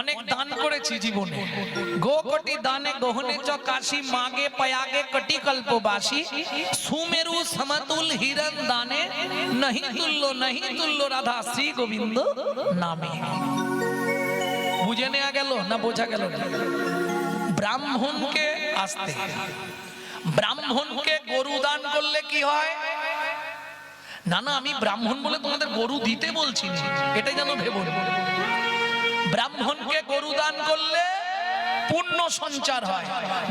অনেক দান করেছি জীবনে। গো কোটি দানে গহনে চ কাশি মাগে পয়াগে কটি কল্পবাসী সুমেরু সমতুল হিরণ দানে নহি তুল্য রাধা শ্রী গোবিন্দ নামে। বুঝে নেওয়া গেল না বোঝা গেল? ব্রাহ্মণকে আসতে, ব্রাহ্মণকে গরু দান করলে কি হয়? না না, আমি ব্রাহ্মণ বলে তোমাদের গরু দিতে বলছি না, এটাই যেন ভেবো। ব্রাহ্মণকে গরু দান করলে পুণ্য সঞ্চার হয়।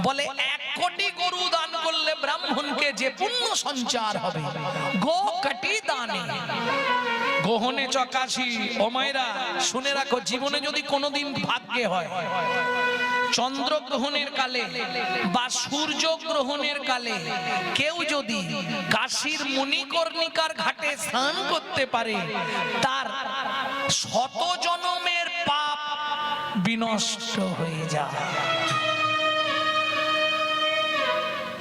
বলে 1 কোটি গরু দান করলে ব্রাহ্মণকে যে পুণ্য সঞ্চার হবে। গো কোটি দানে গহনে চকাশি। ও মায়েরা শুনে রাখো, জীবনে যদি কোনোদিন ভাগ্যে হয় চন্দ্রগ্রহণের কালে বা সূর্য গ্রহণের কালে কেউ যদি কাশীর মণিকর্ণিকার ঘাটে স্নান করতে পারে, তার 100 জন্মের পাপ বিনষ্ট হয়ে যায়।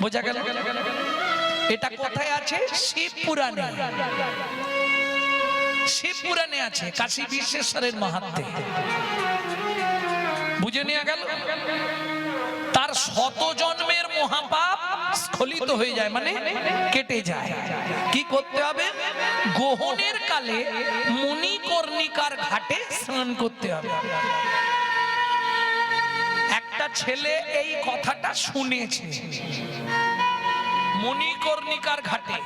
বোঝা গেল? এটা কোথায় আছে? শিব পুরাণে। শিব পুরাণে আছে, কাশী বিশ্বেশ্বরের মাহাত্ম্যে। বুঝে নেওয়া গেল? তার 100 জন্মের মহাপাপ স্খলিত হয়ে যায়, মানে কেটে যায়। কি করতে হবে? গ্রহণের কালে মণিকর্ণিকার ঘাটে স্নান করতে হবে। একটা ছেলে এই কথাটা শুনেছে, মণিকর্ণিকার ঘাটে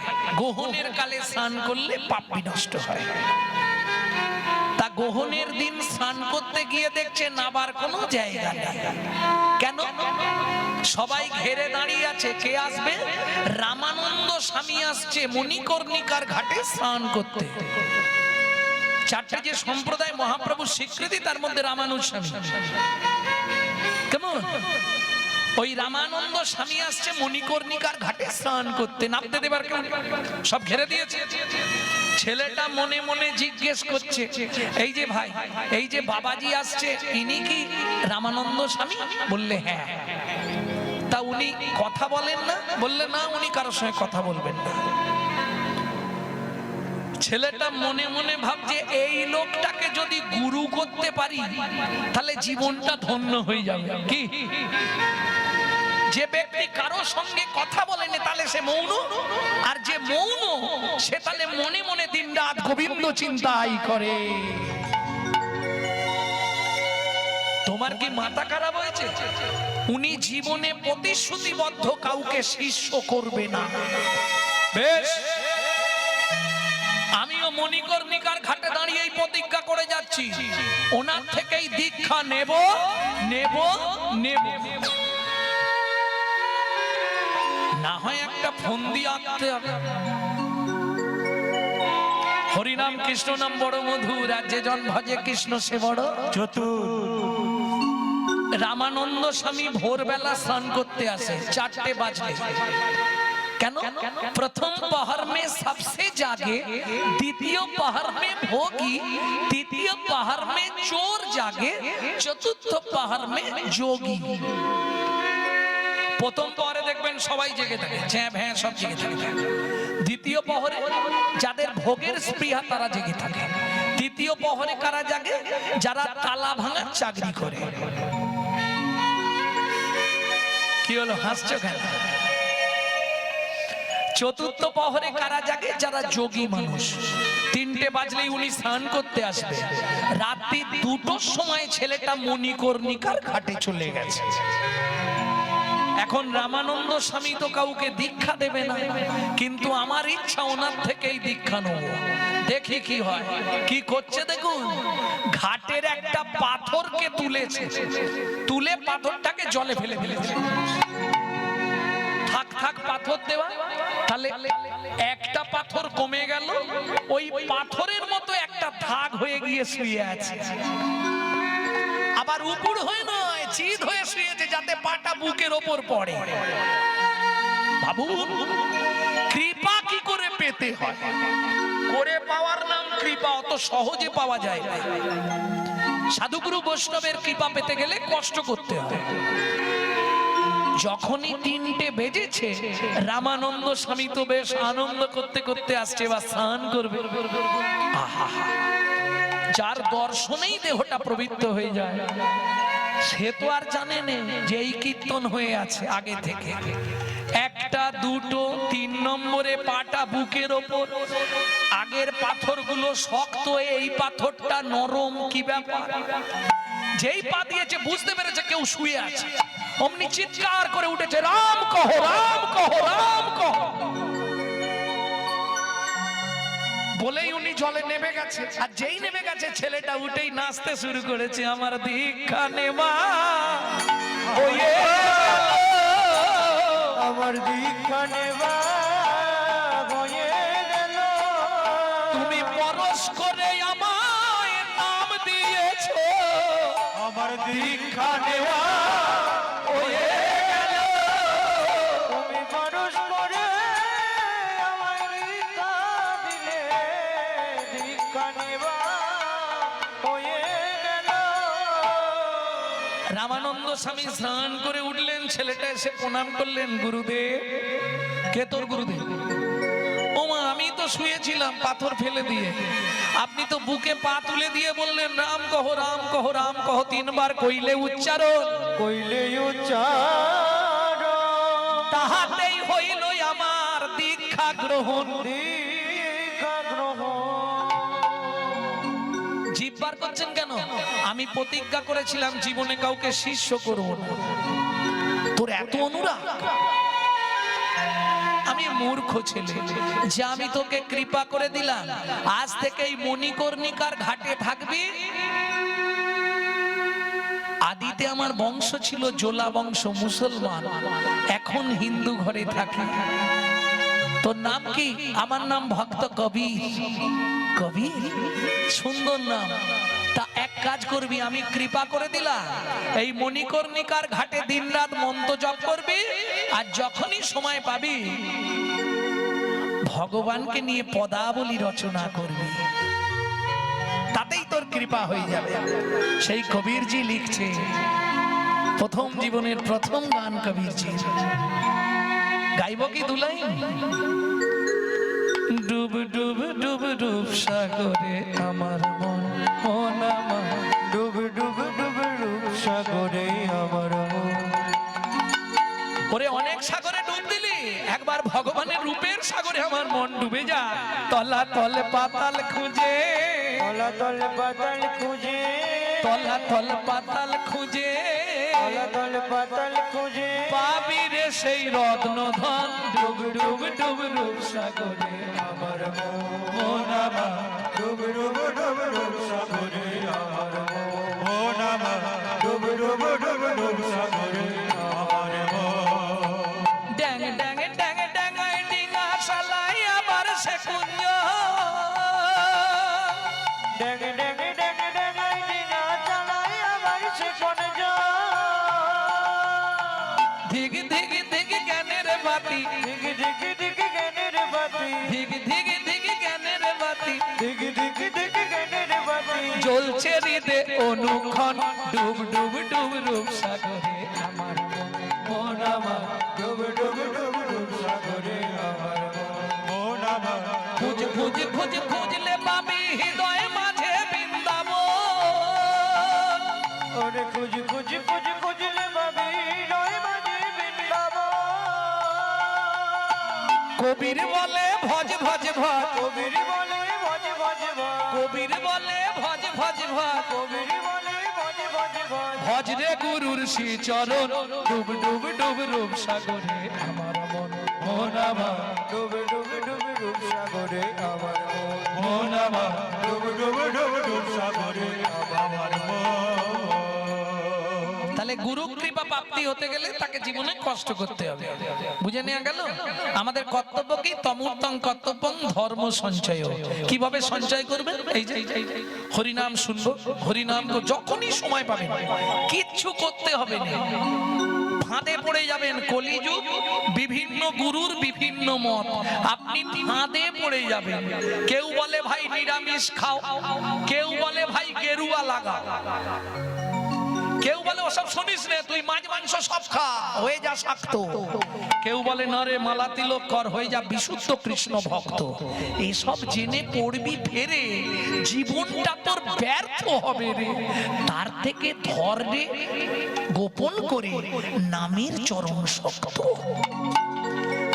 গ্রহণের কালে স্নান করলে পাপ বিনষ্ট হয়। তা গ্রহণের দিন স্নান করতে গিয়ে দেখছে নাবার কোনো জায়গা নেই। কেন? সবাই ঘেরে দাঁড়িয়ে আছে, কে আসবে? রামানন্দ স্বামী আসছে মণিকর্ণিকার ঘাটে স্নান করতে। 4টে যে সম্প্রদায় মহাপ্রভুর স্বীকৃতি, তার মধ্যে রামানুজ স্বামী। কেমন? ওই রামানন্দ স্বামী আসছে মণিকর্ণিকার ঘাটে স্নান করতে। নামতে দেবার কেউ সব ঘেরে দিয়েছে। ছেলেটা মনে মনে জিজ্ঞেস করছে, এই যে ভাই, এই যে বাবাজি আসছে, ইনি কি রামানন্দ স্বামী? বললে হ্যাঁ। তা উনি কথা বলেন না? বললে না, উনি কারোর সঙ্গে কথা বলবেন না। ছেলেটা মনে মনে ভাবছে, এই লোকটাকে যদি গুরু করতে পারি তাহলে জীবনটা ধন্য হয়ে যাবে। কি? যে ব্যক্তি কারো সঙ্গে কথা বলেনি তাহলে সে মৌন, আর যে মৌন সে তাহলে মনে মনে দিনরাত গোবিন্দ চিন্তাই করে। তোমার কি মাথা খারাপ হয়েছে? উনি জীবনে প্রতিশ্রুতিবদ্ধ কাউকে শিষ্য করবে না। বেশ, আমিও মণিকর্ণিকার ঘাটে দাঁড়িয়ে এই প্রতিজ্ঞা করে যাচ্ছি, ওনার থেকেই দীক্ষা নেব নেব নেব। না হয় একটা ফোন দিয়ে আনতে হবে। হরিনাম কৃষ্ণ নাম বড় মধুর, আর যে জন ভজে কৃষ্ণ সে বড় চতুর। রামানন্দ স্বামী ভোরবেলা স্নান করতে আসে 4টে বাজলে। কেন? প্রথম পহর মে সবসে জাগে, দ্বিতীয় পহর মে ভোগী, তৃতীয় পহর মে চোর জাগে, চতুর্থ পহর মে যোগী। প্রথম পহরে দেখবেন সবাই জেগে থাকে, চ্যাঁ ভ্যাঁ সব জেগে থাকে। দ্বিতীয় পহরে যাদের ভোগের স্পৃহা তারা জেগে থাকে। তৃতীয় পহরে কারা জাগে? যারা তালা ভাঙার চাকরি করে। কি হলো, হাসছো কেন? চতুর্থ পহরে কারা জাগে? যারা যোগী মানুষ। 3টে বাজলেই উনি স্নান করতে আসবে। রাত্রি 2টোর সময় ছেলেটা মণিকর্ণিকার ঘাটে চলে গেছে। এখন রামানন্দ স্বামী তো কাউকে দীক্ষা দেবে না, কিন্তু আমার ইচ্ছা ওনার থেকেই দীক্ষা নেব। দেখি কি হয়। কি করছে দেখুন, ঘাটের একটা পাথরকে তুলেছে, তুলে পাথরটাকে জলে ফেলে ফেলেছে। থাক থাক পাথর দেওয়া, তাহলে একটা পাথর কমে গেল, ওই পাথরের মতো একটা ভাগ হয়ে গিয়ে শুয়ে আছে। আবার উপর হয়ে নয়, চিত হয়ে শুয়েছে, যাতে পাটা বুকের ওপর পড়ে। ভাবুন, কৃপা কি করে পেতে হয়? করে পাওয়ার নাম কৃপা, অত সহজে পাওয়া যায় না। সাধুগুরু বৈষ্ণবের কৃপা পেতে গেলে কষ্ট করতে হয়। যখনই 3টে বেজেছে, রামানন্দ স্বামী তো বেশ আনন্দ করতে করতে আসছে, বা স্নান করবে। যার দর্শনেই দেহটা পবিত্র হয়ে যায়, সে তো আর জানে না যে এই কীর্তন হয়ে আছে আগে থেকে। একটা দুটো 3 নম্বরে পাটা বুকের ওপর, আগের পাথরগুলো শক্ত, এই পাথরটা নরম, কি ব্যাপার? যেই পা দিয়েছে বুঝতে পেরেছে কেউ শুয়ে আছে, অমনি চিৎকার করে উঠেছে, রাম কহ, রাম কহ, রাম কহ। বলেই উনি জলে নেমে গেছে, আর যেই নেমে গেছে ছেলেটা উঠেই নাচতে শুরু করেছে, আমার দীক্ষা নেওয়া ওয়ে, আমার দীক্ষা নেওয়া হয়ে গেল, তুমি পরশ করে আমায় নাম দিয়েছো, আমার দীক্ষা নেওয়া হয়ে গেল, তুমি পরশ করে আমায় দীক্ষা দিলে, দীক্ষা নেওয়া হয়ে গেল। রামানন্দ স্বামী স্নান করে উঠলেন, ছেলেটা এসে প্রণাম করলেন, গুরুদেব। কে তোর গুরুদেব? ও মা, আমি তো শুয়েছিলাম পাথর ফেলে দিয়ে, আপনি তো বুকে পা তুলে দিয়ে বললেন রাম কহ, রাম কহ, রাম কহ 3 বার কইলে উচ্চারণ, কইলে উচ্চারণ, তাহাতেই হইল আমার দীক্ষা গ্রহণ। দীক্ষা গ্রহণ। জিব্বার করছেন কেন? আমি প্রতিজ্ঞা করেছিলাম জীবনে কাউকে শিষ্য করব না। তোর এত অনুরাগ? আমি মূর্খ ছেলে যে আমি তোকে কৃপা করে দিলাম, আজ থেকে এই মণিকর্ণিকার ঘাটে থাকবি। আদিতে আমার বংশ ছিল জোলা বংশ, মুসলমান, এখন হিন্দু ঘরে থাকি। তোর নাম কি? আমার নাম ভক্ত কবির। কবির, সুন্দর নাম। তা এক কাজ করবি, আমি কৃপা করে দিলাম, এই মণিকর্ণিকার ঘাটে দিনরাত মন্ত্র জপ করবি, আর যখনই সময় পাবি ভগবানকে নিয়ে পদাবলী রচনা করবি, তাতেই তোর কৃপা হয়ে যাবে। সেই কবিরজি লিখছে, প্রথম জীবনের প্রথম গান কবিরজি। গাইব কি দুলাই? ডুব ডুব ডুব ডুব সাগরে আমার মন, মন আমার, ডুব ডুব ডুব ডুব সাগরে আমার মন। ওরে অনেক সাগরে ডুব দিলি, একবার ভগবানের রূপের সাগরে আমার মন ডুবে যা। তলা তল পাতাল খুঁজে, তলা তল পাতাল খুঁজে, তলা তল পাতাল খুঁজে, তলা তল পাতাল খুঁজে, পাবি রে সেই রত্ন ধন। ডুব ডুব ডুব ডুব সাগরে আমার মন আমার, ডুব ডুব ডুব ডুব সাগরে আমার মন আমার, ডুব ডুব ডুব ডুব সাগরে আমার মন। ড্যাং ড্যাং ড্যাং ড্যাং ডিঙা শালাই আবার সে কুঞ্জ, ড্যাং ড্যাং ড্যাং ড্যাং ডিঙা চালাই আবার সে কোন যা। ধিগ ধিগ ধিগ জ্ঞানের বাতি, দিগ দিগ দিগ জ্ঞানের বাতি, ধিগ ধিগ ধিগ জ্ঞানের বাতি, দিগ দিগ দিগ জ্ঞানের বাতি, জ্বলছে হৃদে অনুক্ষণ। ডুব ডুব ডুব রূপ সাগরে আমার মন আমার, ডুব ডুব ডুব ডুব সাগরে আমার মন আমার, খুঁজ খুঁজ খুঁজ খুঁজলে পাবি হৃদয় মাঝে বৃন্দাবন। ওরে খুঁজ খুঁজ খুঁজ খুঁজলে পাবি নয় মাঝে বৃন্দাবন। কবির বলে ভজ ভজ ভজ, কবির বলে ভজ ভজ ভজ, কবির বলে ভজ ভজ ভজ, কবির বলে ভজ ভজ ভজ, ভজ রে গুরুর শ্রী চরণ। ডুব ডুব ডুব রূপ সাগরে আমার মন, মন আমার, ডুব ডুব ডুব ডুব সাগরে আমার মন, মন আমার। ডুব ডুব ডুব ডুব সাগরে আমার মন। তাহলে গুরু কৃপা প্রাপ্তি হতে গেলে তাকে জীবনে কষ্ট করতে হবে, বুঝে নেওয়া গেল? আমাদের কর্তব্য কি? তমূর্তং কর্তব্যং ধর্ম সঞ্চয়। কিভাবে সঞ্চয় করবেন? এই যে হরিনাম শুনবো, হরিনাম যখনই সময় পাবেন, কিচ্ছু করতে হবে না, ফাঁদে পড়ে যাবেন। কলিযুগ, বিভিন্ন গুরুর বিভিন্ন মত, আপনি ফাঁদে পড়ে যাবেন। কেউ বলে ভাই নিরামিষ খাও, কেউ বলে ভাই গেরুয়া লাগাও, কেউ বলে সব শুনিস না, তুই মাছ মাংস সব খা, হয়ে যা শাক্ত। কেউ বলে না রে মালা তিলক কর, হয়ে যা বিশুদ্ধ কৃষ্ণ ভক্ত। এইসব জেনে পড়বি ফেরে, জীবনটা তোর ব্যর্থ হবে রে। তার থেকে ধর রে গোপন করে নামের চরণ শক্ত।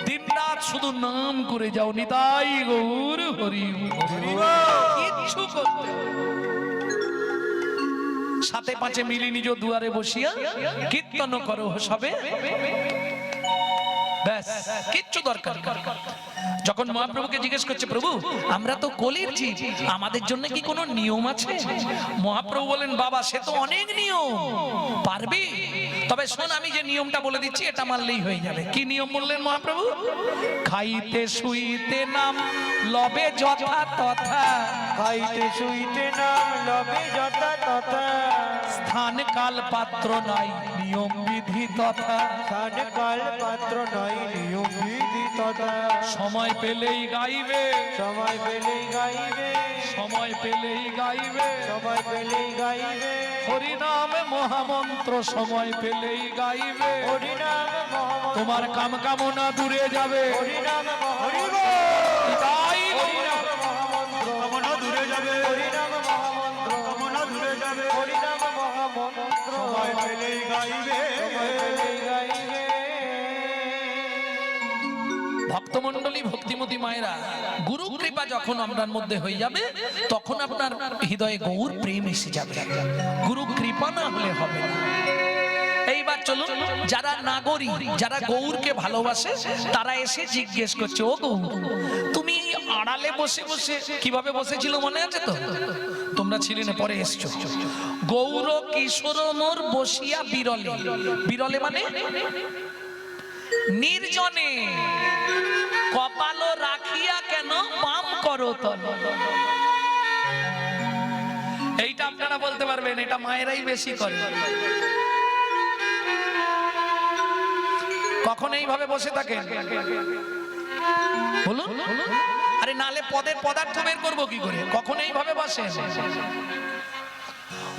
দিনরাত শুধু নাম করে যাও, নিতাই গৌর হরি হরি। কিচ্ছু করতে হবে না। সাথে পাঁচে মিলি নিজ দুয়ারে বসিয়া কীর্তন করো সবে, ব্যাস, কিচ্ছু দরকার নেই। যখন মহাপ্রভুকে জিজ্ঞেস করছে, প্রভু আমরা তো কলির জীব, আমাদের জন্য কি কোনো নিয়ম আছে? মহাপ্রভু বলেন, বাবা সে তো অনেক নিয়ম, পারবি? তবে শোন, আমি যে নিয়মটা বলে দিচ্ছি এটা মানলেই হয়ে যাবে। কি নিয়ম বললেন মহাপ্রভু? খাইতে শুইতে নাম লবে যথা তথা, খাইতে শুইতে নাম লবে যথা তথা, স্থান কাল পাত্র নাই নিয়ম বিধি তথা, স্থান কাল পাত্র নয় নিয়ম বিধি তথা, সময় পেলেই গাইবে, সময় পেলেই গাইবে, সময় পেলেই গাইবে, সময় পেলেই গাইবে, হরিনাম মহামন্ত্র সময় পেলেই গাইবে, হরিনাম মহামন্ত্র, তোমার কাম কামনা দূরে যাবে। হরিনাম মহামন্ত্র, তাই হরিনাম মহামন্ত্র, কামনা দূরে যাবে, হরিনাম মহামন্ত্র, কামনা দূরে যাবে, হরিনাম মহামন্ত্র, সময় পেলেই গাইবে, সময় পেলেই গাইবে। ভক্তমণ্ডলী, ভক্তিমতী মায়েরা, গুরু কৃপা যখন আপনার মধ্যে হয়ে যাবে তখন আপনার হৃদয়ে গৌর প্রেম এসে যাবে। গুরু কৃপা না হলে হবে না। এইবার চলুন, যারা নাগরী, যারা গৌরকে ভালোবাসে তারা এসে জিজ্ঞেস করছে, ও গৌর তুমি আড়ালে বসে বসে কিভাবে বসেছিল মনে আছে তো? তোমরা ছিলে না, পরে এসছো। গৌর কিশোর মোর বসিয়া বিরলে, বিরলে মানে নির্জনে, কপাল রাখিয়া কেন পাম করো তল। এইটা আপনারা বলতে পারবেন, এটা মায়েরাই বেশি করে। কখন এইভাবে বসে থাকেন বলুন? আরে নালে পদের পদার্থ বের করবো কি করে? কখন এইভাবে বসে?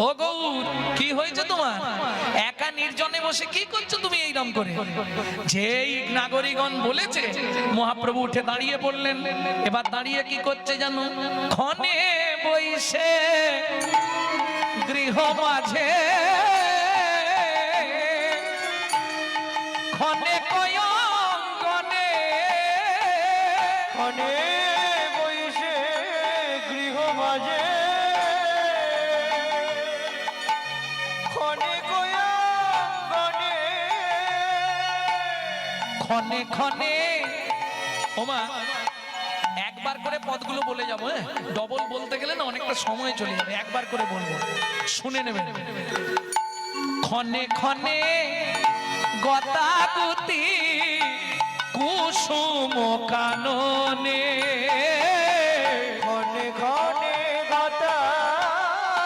ও গৌর কি হয়েছে তোমার? একা নির্জনে বসে কি করছো তুমি এইরকম করে? যেই নাগরিকগণ বলেছে, মহাপ্রভু উঠে দাঁড়িয়ে পড়লেন। এবার দাঁড়িয়ে কি করছে জানো? ক্ষণে বইসে গৃহ মাঝে, ক্ষণে কয়ঙ্গনে, ক্ষণে বইসে গৃহ মাঝে, ক্ষণে কয়ঙ্গনে, ক্ষণে ক্ষণে। ওমা একবার করে পদগুলো বলে যাবো, হ্যাঁ? ডবল বলতে গেলে না অনেকটা সময় চলে যাবে, একবার করে বলবো, শুনে নেবেন। ক্ষণে ক্ষণে গতাগুতি কুসুম কাননে, ক্ষণে ক্ষণে গতাগতি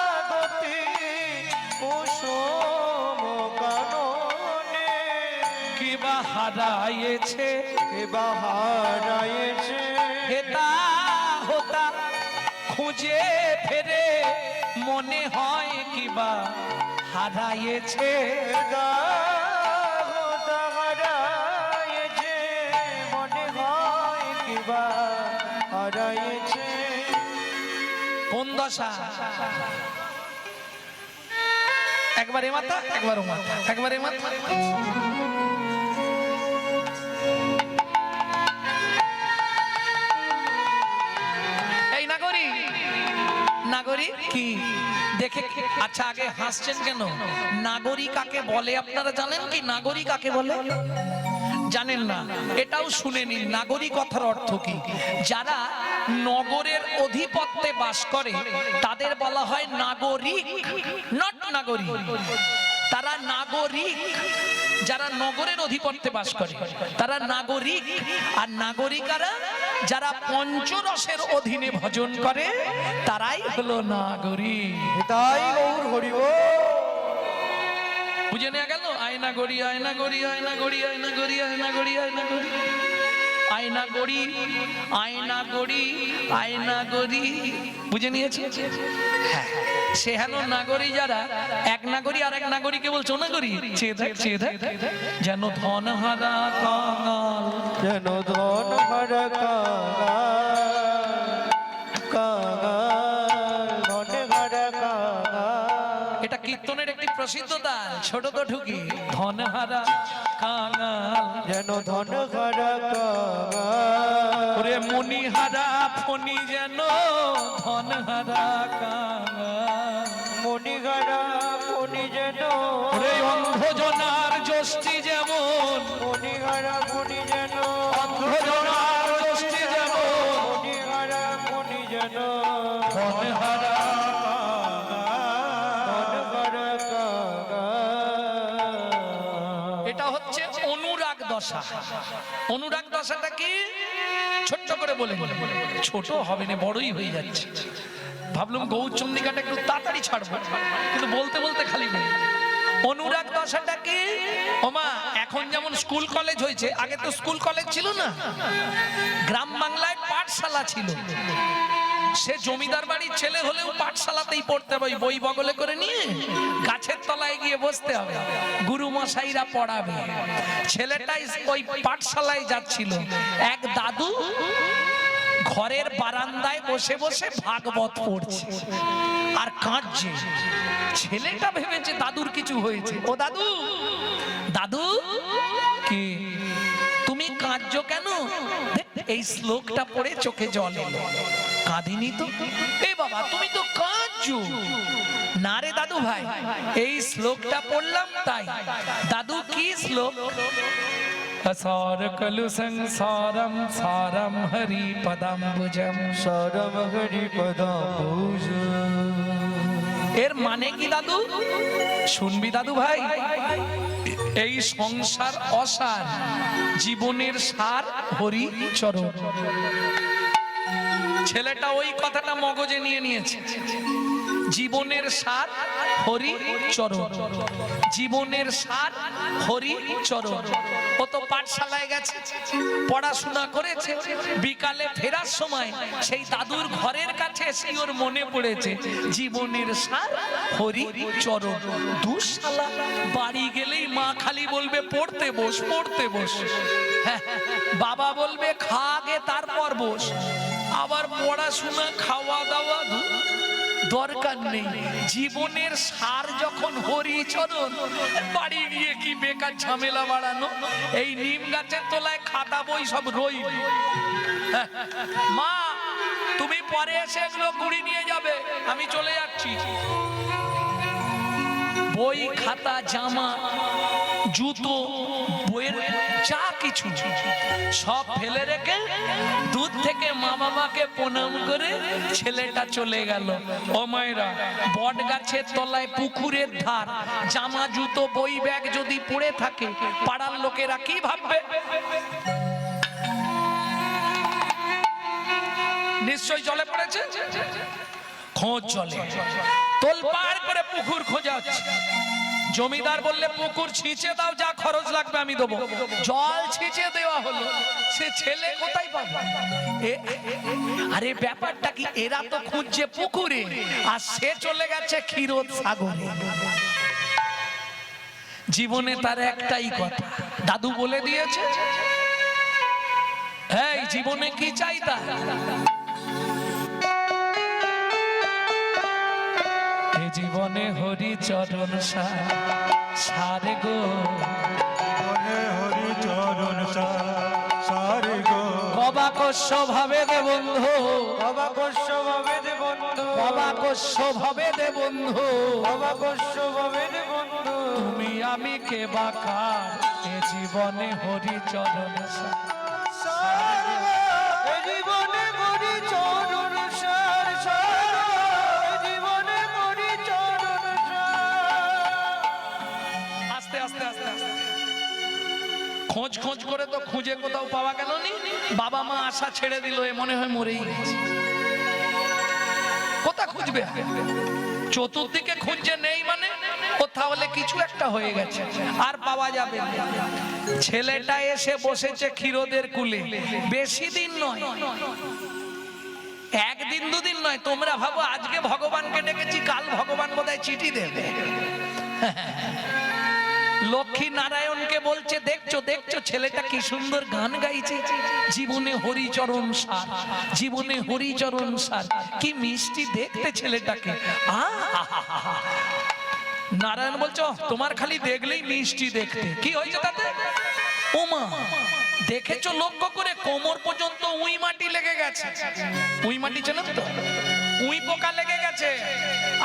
কুসুম কাননে, কিবা হারাইছে কিবা হারাইছে, হেতা হোতা খুঁজে ফেরে, মনে হয় কিবা হারাইছে। দাগোদা হারাইছে, মনে হয় কিবা হারাইছে। কোন দশা? একবার এ মাথা, একবার ও মাথা, একবার এ মাথা। এই নাগরিক, নাগরিক কি দেখে? আচ্ছা আগে হাসছেন কেন? নাগরিক কাকে বলে আপনারা জানেন কি? নাগরিক কাকে বলে জানেন না? এটাও শুনে নিন, নাগরিক কথার অর্থ কি। যারা নগরের অধিপত্যে বাস করে তাদের বলা হয় নাগরিক, নট নাগরিক। তারা নাগরিক। যারা নগরের অধিপত্যে বাস করে তারা নাগরিক। আর নাগরিকারা যারা পঞ্চরসের অধীনে ভজন করে তারাই হলো নাগরিক। তাই গৌর হরি ও বুঝে নেওয়া গেল? আয়না গড়ি, আয়না গড়ি, আয়না গড়ি, আয়না গড়ি, আয়না গড়ি, আয়না গড়ি। আয়না গড়ি আয়না গড়ি আয়না গড়ি, বুঝে নিয়েছি? হ্যাঁ, সে হেন নাগরী যারা এক নাগরী আর এক নাগরীকে বলছো নাগরী, চেয়ে দেখ যেন ধন হারা কাঙাল, যেন ধন হারা কাঙাল, ধন হারা কাঙাল। এটা কীর্তনের একটি প্রসিদ্ধ তাল, ছোট তো ঢুকি। ধন হারা কাঙাল, যেন ধন হারা কাঙাল, ওরে মনি হারা ফণি যেন ধন হারা কাঙাল, মনি হারা মনি যেন, ওরে অন্ধজনার যষ্টি যেমন, মনি হারা মনি যেন, অন্ধজনার যষ্টি যেমন মনি হারা মনি যেন, ধন হারা। এটা হচ্ছে অনুরাগ দশা। অনুরাগ দশাটা কি ছোট্ট করে বলে, ছোট হবে না, বড়ই হয়ে যাচ্ছে। ভাবলাম গৌরচন্দ্রিকাটা একটু তাড়াতাড়ি ছাড়বো, কিন্তু বলতে বলতে খালি বলি। অনুরাগ দশাটা কি? ওমা, এখন যেমন স্কুল কলেজ হয়েছে, আগে তো স্কুল কলেজ ছিল না, গ্রাম বাংলায় পাঠশালা ছিল। সে জমিদার বাড়ির ছেলে হলেও পাঠশালাতেই পড়তে হবে, বই বগলে করে নিয়ে গাছের তলায় গিয়ে বসতে হবে, গুরু মশাইরা পড়াবে। ছেলেটাই ওই পাঠশালায় যাচ্ছিল, এক দাদু ঘরের বারান্দায় বসে বসে ভাগবত পড়ছে আর কাঁদছে। ছেলেটা ভেবেছে দাদুর কিছু হয়েছে। ও দাদু, দাদু কি তুমি কাঁদছো কেন? এই শ্লোকটা পড়ে চোখে জল এলো। কাঁদিনি তো। এ বাবা, তুমি তো কাঁদছো। না রে দাদু ভাই, এই শ্লোকটা পড়লাম তাই। দাদু কি শ্লোক? असार कलु संसारम सारम हरि पदाम्बुजम, সারম হরি পদাম্বুজ। এর মানে কি দাদু? শুনবি দাদু ভাই, এই সংসার অসার, জীবনের সার হরি চরণ। ছেলেটা ওই কথাটা মগজে নিয়ে নিয়েছে। জীবনের সার হরি চরণ, জীবনের সার হরি চরণ। ও তো পাঠশালায় গেছে, পড়াশোনা করেছে, বিকালে ফেরার সময় সেই দাদুর ঘরের কাছে এসে ওর মনে পড়েছে জীবনের সার হরি চরণ। দুঃশালা বাড়ি গেলেই মা খালি বলবে পড়তে বস, পড়তে বস। হ্যাঁ, বাবা বলবে খা আগে তারপর বস। আবার পড়াশোনা খাওয়া দাওয়া দরকার নেই। জীবনের সার যখন হরিচরণ, বাড়ি গিয়ে কি বেকার ঝামেলা বাড়ানো। এই নিম গাছের তলায় খাতা বই সব রই। মা, তুমি পরে এসে এগুলো কুড়ি নিয়ে যাবে, আমি চলে যাচ্ছি। বই খাতা জামা জুতো বইয়ের যা কিছু সব ফেলে রেখে দুধ থেকে মা বাবাকে প্রণাম করে ছেলেটা চলে গেল। ও মায়েরা, বট গাছের তলায় পুকুরের ধার, জামা জুতো বই ব্যাগ যদি পড়ে থাকে, পাড়ার লোকেরা কি ভাববে? নিশ্চয় জলে পড়েছে। খোঁজ চলে, তোলপাড় করে পুকুর খোঁজা হচ্ছে। জমিদার বললে পুকুর ছিঁচে দাও, যা খরচ লাগবে আমি দেবো। জল ছিঁচে দেওয়া হলো, সে ছেলে কোথায় পাবে? আরে ব্যাপারটা কি, এরা তো খুঁজছে পুকুরে আর সে চলে গেছে ক্ষীরোদ সাগরে। জীবনে তার একটাই কথা, দাদু বলে দিয়েছে, এই জীবনে কি চাই তা? জীবনে হরি চরণ সারে গো, মনে হরি চরণ সারে গো। অবাকস্য ভাবে দে বন্ধু, অবাকস্য ভাবে দে বন্ধু, অবাকস্য ভাবে দে বন্ধু, অবাকস্য ভাবে দে বন্ধু। তুমি আমি কে বাকার, এ জীবনে হরি চরণ সারে গো। এ জীবনে হরি চরণ সার সারে গো। এ জীবনে হরি চরণ সার। আস্তে আস্তে আস্তে আস্তে খোঁজ খোঁজ করে তো খুঁজে কোথাও পাওয়া গেল নি। বাবা মা আশা ছেড়ে দিল, এ মনে হয় মরেই গেছে। কোথা খুঁজবে? চতুর্দিকে খুঁজে নেই মানে ও তাহলে বলে কিছু একটা হয়ে গেছে, আর পাওয়া যাবে না। ছেলেটা এসে বসেছে ক্ষীরোদের কুলে, বেশি দিন নয়, একদিন দুদিন নয়। তোমরা ভাবো আজকে ভগবানকে ডেকেছি, কাল ভগবান বোধহয় চিঠি দেবে। লক্ষ্মী নারায়ণকে বলছে, দেখছো দেখছো ছেলেটা কি সুন্দর গান গাইছে, জীবনে হরিচরণ সার, জীবনে হরিচরণ সার, কি মিষ্টি দেখতে ছেলেটাকে। নারায়ণ বলছো তোমার খালি দেখলেই মিষ্টি দেখতে, কি হয়েছে তাতে? ওমা দেখেছো লক্ষ্য করে, কোমর পর্যন্ত উই মাটি লেগে গেছে। উই মাটি চেনেন তো? উই পোকা লেগে গেছে,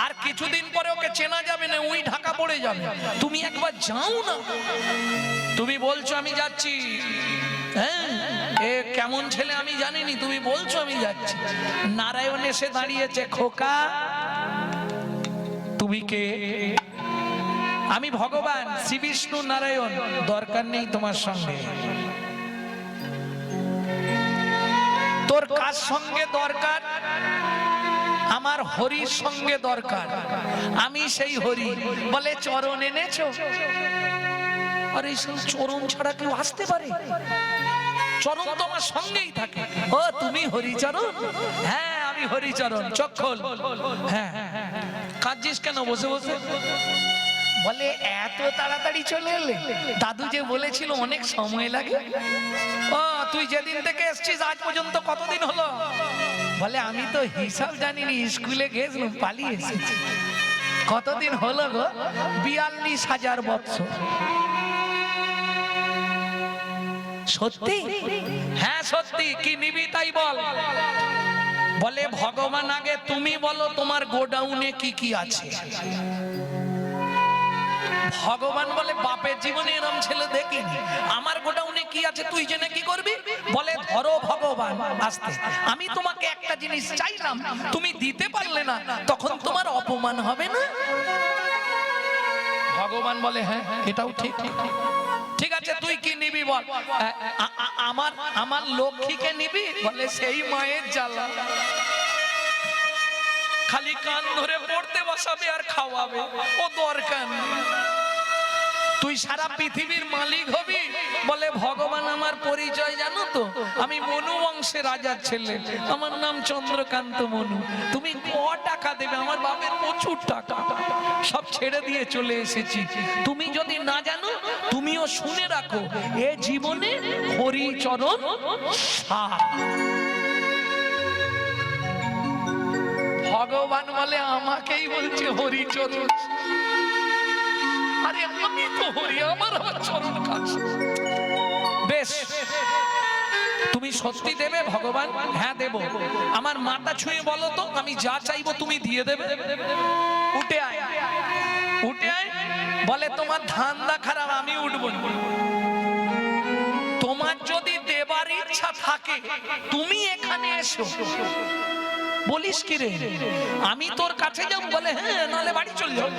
আর কিছুদিন পরে ওকে চেনা যাবে না, উই ঢাকা পড়ে যাবে। তুমি একবার যাও না। তুমি বলছো আমি যাচ্ছি, হ্যাঁ এ কেমন ছেলে আমি জানিনি, তুমি বলছো আমি যাচ্ছি। নারায়ণ এসে দাঁড়িয়েছে, খোকা তুমি কে? আমি ভগবান শ্রী বিষ্ণু নারায়ণ, দরকার নেই তোমার সঙ্গে। তোর কার সঙ্গে দরকার? আমার হরির সঙ্গে দরকার, আমি সেই হরি। বলে চরণ এনেছো? আরে চরণ ছাড়া কেউ আসতে পারে? চরণ তোমার সঙ্গেই থাকে। ও তুমি হরিচরণ? হ্যাঁ আমি হরিচরণ। চোখ খোল। হ্যাঁ কাঁদছিস কেন বসে বসে? বলে এত তাড়াতাড়ি চলে এলে? দাদু যে বলেছিল অনেক সময় লাগে। ও তুই যেদিন থেকে এসছিস আজ পর্যন্ত কতদিন হলো? বলে আমি তো হিসাব জানিনি, স্কুলে গেছিলাম পালিয়ে এসেছি। কতদিন হলো গো? 42,000 বছর। সত্যি? হ্যাঁ সত্যি। কি নিবি তাই বল। বলে ভগবান আগে তুমি বলো তোমার গোডাউনে কি কি আছে। ভগবান বলে বাপের জীবনে এরম ছেলে দেখিনি, আমার গোডাউনে কি আছে তুই জেনে কি করবি? বলে ধরো ভগবান আস্তে, আমি তোমাকে একটা জিনিস চাইলাম, তুমি দিতে পারলে না, তখন তোমার অপমান হবে না? ভগবান বলে হ্যাঁ এটাও ঠিক। ঠিক আছে তুই কি নিবি বল। আমার লক্ষ্মীকে নিবি? বলে সেই মায়ের জ্বালা, খালি কান ধরে পড়তে বসাবে আর খাওয়াবে, ও দরকার নেই। তুই সারা পৃথিবীর মালিক হবি? বলে ভগবান আমার পরিচয় জানো তো, আমি মনু বংশের রাজার ছেলে, আমার নাম চন্দ্রকান্ত মনু। তুমি ক টাকা দেবে? আমার বাপের প্রচুর টাকা, সব ছেড়ে দিয়ে চলে এসেছি। তুমি যদি না জানো তুমিও শুনে রাখো, এ জীবনে হরিচরণ সার। ভগবান বলে আমাকেই বলছে হরিচরণ। আরে আমি তো হরি, আমার চরণ কাছে। বেশ তুমি সত্যি দেবে ভগবান? হ্যাঁ দেব। আমার মাথা ছুঁয়ে বলো তো, আমি যা চাইবো তুমি দিয়ে দেবে? উঠে আয়, উঠে আয়। বলে তোমার ধান্দা খারাপ, আমি উঠবো না। তোমার যদি দেবার ইচ্ছা থাকে তুমি এখানে এসো। বলিস কি রে, আমি তোর কাছে যাব? বলে হ্যাঁ, নাহলে বাড়ি চলে যাও।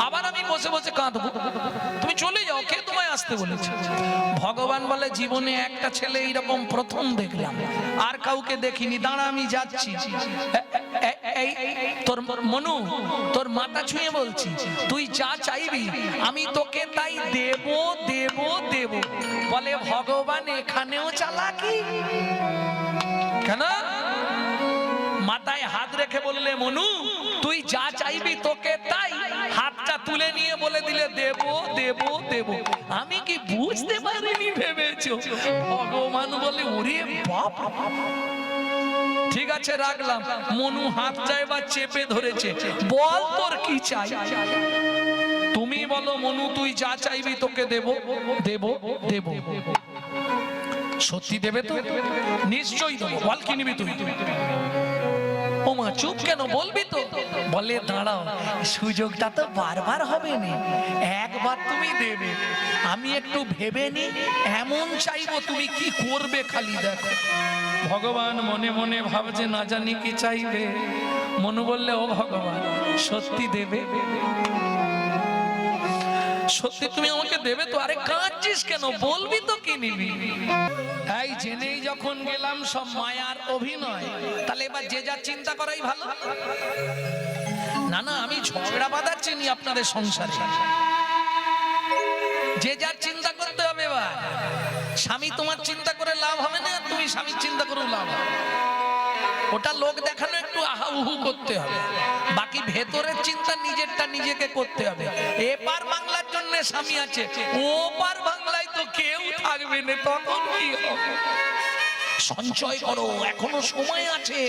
আবার আমি বসে বসে কাঁদবো? তুমি চলে যাও, কে তোমায় আসতে বলেছে? ভগবান বলে জীবনে একটা ছেলে এইরকম প্রথম দেখলাম, আর কাউকে দেখিনি। দাঁড়া আমি যাচ্ছি। তোর মনু, তোর মাথা ছুঁয়ে বলছি, তুই যা চাইবি আমি তোকে তাই দেব দেব দেব। বলে ভগবান এখানেও চালাকি কেন? মাথায় হাত রেখে বললে মনু তুই যা চাইবি তোকে তাই, হাতটা তুলে নিয়ে বলে দিলে দেব দেব দেব। আমি কি বুঝতে পারিনি ভেবেছো? ভগবান বলে ওরে বাপ, ঠিক আছে রাখলাম। মনু হাতটা এবার চেপে ধরেছে। বল তোর কি চাই? তুমি বলো মনু, তুই যা চাইবি তোকে দেব দেব দেব। সত্যি দেবে তো? নিশ্চয়ই দেবো। বল কি নিবি তুই? ও মা চুপ কেন, বলবি তো? বলে দাঁড়াও, সুযোগটা তো বারবার হবে না, একবার তুমি দেবে। আমি একটু ভেবে নি, এমন চাইবো তুমি কি করবে খালি দেখো। ভগবান মনে মনে ভাবছে না জানি কি চাইবে। মনু বললে ও ভগবান সত্যি দেবে? সত্যি তুমি আমাকে দেবে তো? আরে কাঁদছিস কেন, বলবি তো কি নিবি? এই জেনেই যখন গেলাম সব মায়ার অভিনয়, তাহলে এবার যে যা চিন্তা করাই ভালো। না না, আমি ঝগড়া বাঁধাচ্ছি নি আপনাদের সংসারে। যে যার চিন্তা করতে হবে। এবার স্বামী তোমার চিন্তা করে লাভ হবে না, তুমি স্বামীর চিন্তা করেও লাভ হবে। ওটা লোক দেখানো একটু আহা উহু করতে হবে, বাকি ভেতরের চিন্তা নিজেরটা নিজেকে করতে হবে। এপার বাংলার জন্য স্বামী আছে, ওপার বাংলায় তো কেউ থাকবে না, তখন কি হবে? সঞ্চয় করো, এখনো সময় আছে।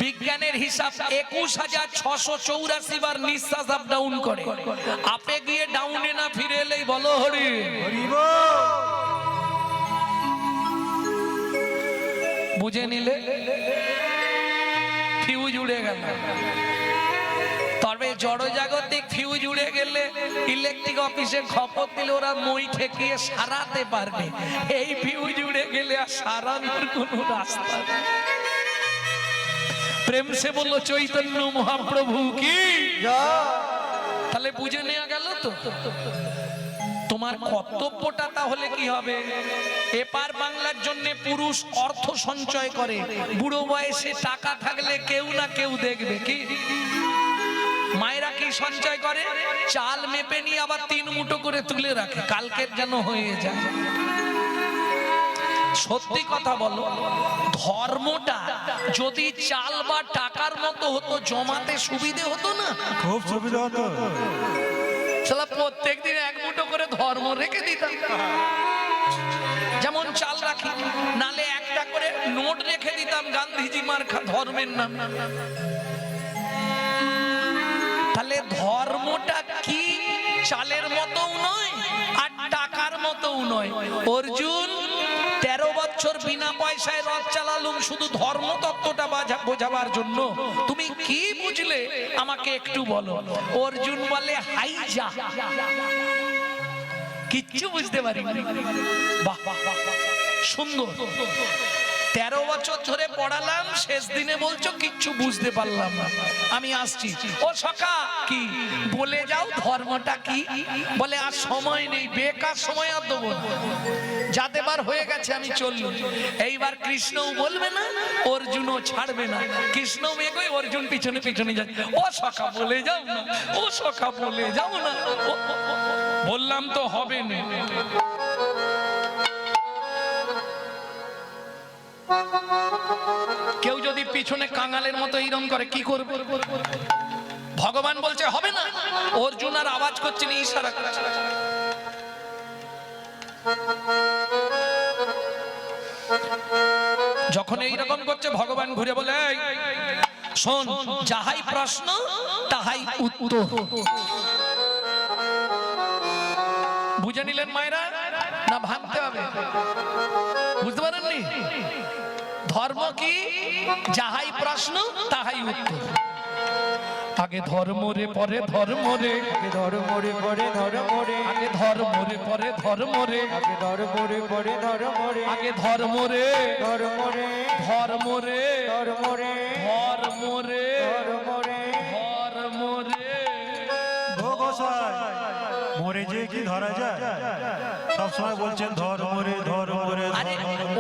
বিজ্ঞানের হিসাব 21,684 বার নিঃশ্বাস আপ ডাউন করে। আপে গিয়ে ডাউনে না ফিরে এলেই বলো হরি হরি বল। বুঝে নিলে ফিউজ উড়ে গেল। তবে জড়জাগতিক ফিউজ উড়ে গেলে ইলেকট্রিক অফিসে খবর দিলে ওরা মই ঠেকিয়ে সারাতে পারবে। এই ফিউজ উড়ে গেলে আর সারানোর কোনো রাস্তা নেই। প্রেম সে বললো চৈতন্য মহাপ্রভু কি। তাহলে বুঝে নেওয়া গেল তো তোমার কর্তব্যটা তাহলে কি হবে। এপার বাংলার জন্য পুরুষ অর্থ সঞ্চয় করে, বুড়ো বয়সে টাকা থাকলে কেউ না কেউ দেখবে। কি মায়েরা কি সঞ্চয় করে, চাল মেপে নিয়ে আবার 3 মুঠো করে তুলে রাখে, কালকের যেন হয়ে যায়। সত্যি কথা বলো, ধর্মটা যদি চাল বা টাকার মতো হতো, জমাতে সুবিধে হতো না? খুব সুবিধা হতো। শালা প্রত্যেকদিন 1 মুঠো করে ধর্ম রেখে দিতাম। যেমন চাল রাখি, নালে একটা করে নোট রেখে দিতাম গান্ধীজি মার্কা ধর্মের নাম। তাহলে ধর্মটা কি চালের মতও নয় আর টাকার মতও নয়। অর্জুন 13 বছর বিনা পয়সায় রথ চালালুম শুধু ধর্ম তত্ত্বটা বোঝাবার জন্য। তুমি কি বুঝলে আমাকে একটু বলো। অর্জুন বলে হাই যা, কিচ্ছু বুঝতে পারি। বাহ বাহ বাহ, সুন্দর। 13 বছর ধরে পড়ালাম, শেষ দিনে বলছো কিচ্ছু বুঝতে পারলাম না, আমি আসছি। ও সখা কি বলে যাও ধর্মটা কি। বলে আর সময় নেই, বেকার সময় আর দেবো না, যাতে বার হয়ে গেছে আমি চললুম। এইবার কৃষ্ণও বলবে না, অর্জুনও ছাড়বে না। কৃষ্ণ মেঘই অর্জুন পিছনে পিছনে যাচ্ছে। ও সখা বলে যাও না, ও সখা বলে যাও না। বললাম তো হবে না। কেউ যদি পিছনে কাঙালের মতো এইরকম করে কি করবে? ভগবান বলছে হবে না, অর্জুন আর আওয়াজ করছে না, ইশারা করছে। যখন এইরকম করছে ভগবান ঘুরে বলে শোন, যাহাই প্রশ্ন তাহাই উত্তর। বুঝে নিলেন মায়েরা না ভাবতে হবে? বুঝতে পারেননি? ধর্ম কি? যাহাই প্রশ্ন তাহাই উত্তর। আগে ধর্ম রে পরে ধর্ম রে, আগে ধর্ম রে পরে ধর্ম রে, আগে ধর্ম রে পরে ধর্ম রে, আগে ধর্ম রে পরে ধর্ম রে, আগে ধর্ম রে ধর্ম রে, ধর্ম রে ধর্ম রে, ধর্ম রে ধর্ম রে। ধর্ম রে। ও গোসাই, মরে যে কি ধরা যায়? সব সময় বলছেন ধর্ম রে ধর্ম রে। আরে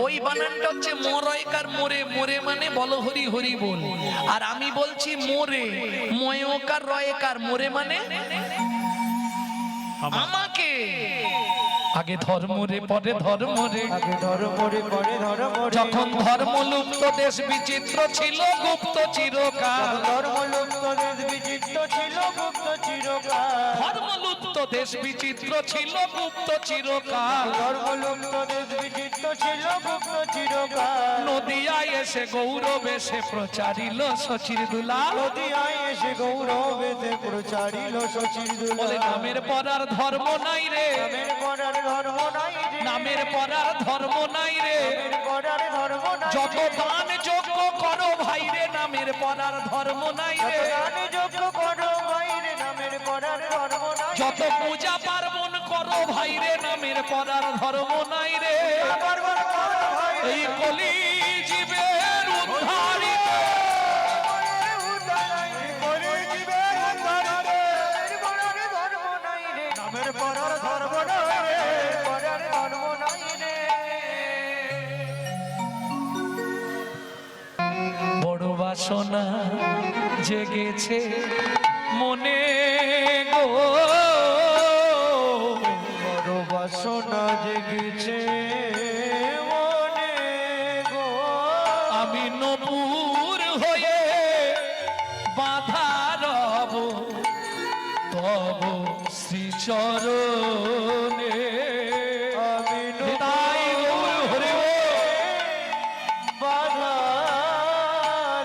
ওই বানানটা হচ্ছে মরয়কার মোরে, মোরে মানে বলো হরি হরি বল। আর আমি বলছি মোরে, ময়কার রয়কার, মোরে মানে আমাকে। আগে ধর্ম রে পরে ধর্ম রে, আগে ধর্ম রে পরে ধর্ম রে। যখন ধর্ম লুপ্ত দেশ বিচিত্র ছিল গুপ্ত চিরকাল। ধর্ম লুপ্ত দেশ বিচিত্র ছিল গুপ্ত চিরকাল। ধর্ম লুপ্ত দেশ বিচিত্র ছিল গুপ্ত চিরকাল। ধর্ম লুপ্ত দেশ বিচিত্র ছিল গুপ্ত চিরকাল। নদিয়ায় এসে গৌরব এসে প্রচারিল শচির দুলাল। নদিয়ায় এসে গৌরব এসে প্রচারিল শচির দুলাল। বলে নামের পর আর ধর্ম নাই রে, নামের পর আর ধর্ম নাই রে, নামের পর আর ধর্ম নাই রে। নামের পর আর ধর্ম নাই যত রে। দান যোগ্য করো ভাই রে, নামের পর আর ধর্ম নাই রে। দান যজ্ঞ করো ভাই রে, নামের পর আর ধর্ম নাই রে। যত পূজা পার্বণ করো ভাই রে, নামের পর আর ধর্ম নাই রে। পার্বণ করো ভাই রে, এই কলি জীবের উদ্ধারিত করে জীবের উদ্ধারিতে। নামের পর আর ধর্ম নাই রে, পর আর ধর্ম নাই রে। বাসনা জেগেছে মনে গো, বড় বাসনা জেগেছে মনে গো, আমি নপুর হয়ে বাধা রব তব শ্রীচরণে। আমি তাই গৌর হরে বাধা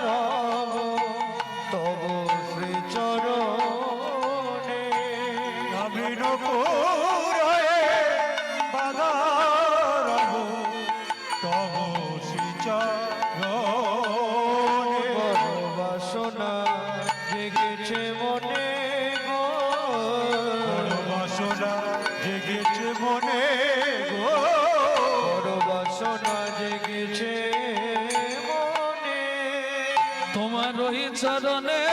রব তব শ্রীচরণে। আমি নপুর হয়ে বাধা রব তব শ্রীচরণে। বড় বাসনা জেগেছে মনে গো, বড় বাসনা জেগেছে মনে গো, বড় বাসনা জেগেছে মনে। তোমার ওই চরণে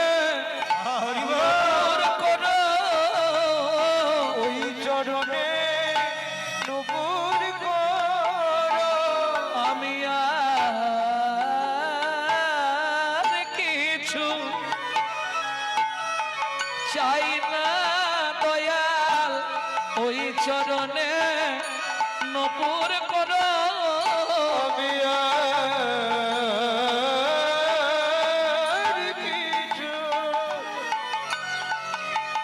হরিবল করো, ওই চরণে নপুর করো। আমি আর কিছু চাই না দয়াল, ওই চরণে নপুর করো। আমি আর কিছু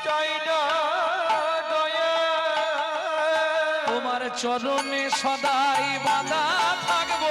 চাই না দয়া, তোমার চরণে সদাই বাধা থাকবো,